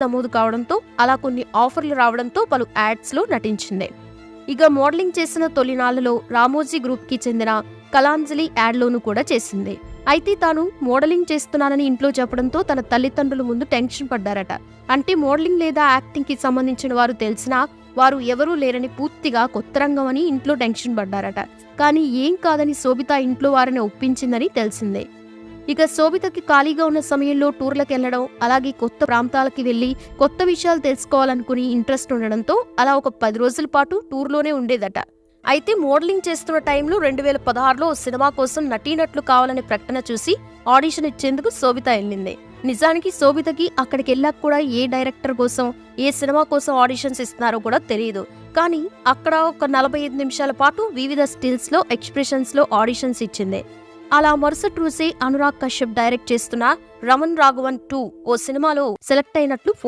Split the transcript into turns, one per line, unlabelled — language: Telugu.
నమోదు కావడంతో అలా కొన్ని ఆఫర్లు రావడంతో పలు యాడ్స్లో నటించింది. ఇక మోడలింగ్ చేసిన తొలినాళ్లలో రామోజీ గ్రూప్కి చెందిన కళాంజలి యాడ్లోనూ కూడా చేసింది. అయితే తాను మోడలింగ్ చేస్తున్నానని ఇంట్లో చెప్పడంతో తన తల్లిదండ్రుల ముందు టెన్షన్ పడ్డారట. అంటే మోడలింగ్ లేదా యాక్టింగ్కి సంబంధించిన వారు తెలిసినా వారు ఎవరూ లేరని, పూర్తిగా కొత్త రంగం అని ఇంట్లో టెన్షన్ పడ్డారట. కానీ ఏం కాదని శోభిత ఇంట్లో వారిని ఒప్పించిందని తెలిసిందే. ఇక శోభితకి ఖాళీగా ఉన్న సమయంలో టూర్లకు వెళ్లడం, అలాగే కొత్త ప్రాంతాలకి వెళ్లి కొత్త విషయాలు తెలుసుకోవాలనుకుని ఇంట్రెస్ట్ ఉండడంతో అలా ఒక 10 రోజుల పాటు టూర్లోనే ఉండేదట. అయితే మోడలింగ్ చేస్తున్న టైంలో 2016లో సినిమా కోసం నటీనట్లు కావాలనే ప్రకటన చూసి ఆడిషన్ ఇచ్చేందుకు శోభిత వెళ్ళింది. నిజానికి శోభితకి అక్కడికి వెళ్ళాక కూడా ఏ డైరెక్టర్ కోసం, ఏ సినిమా కోసం ఆడిషన్స్ ఇస్తున్నారో కూడా తెలియదు. కానీ అక్కడ ఒక 45 నిమిషాల పాటు వివిధ స్టిల్స్ లో, ఎక్స్ప్రెషన్స్ లో ఆడిషన్స్ ఇచ్చింది. అలా మరుసటి రోజే అనురాగ్ కశ్యప్ డైరెక్ట్ చేస్తున్న రమన్ రాఘవన్ 2 ఓ సినిమాలో సెలెక్ట్ అయినట్లు ఫోన్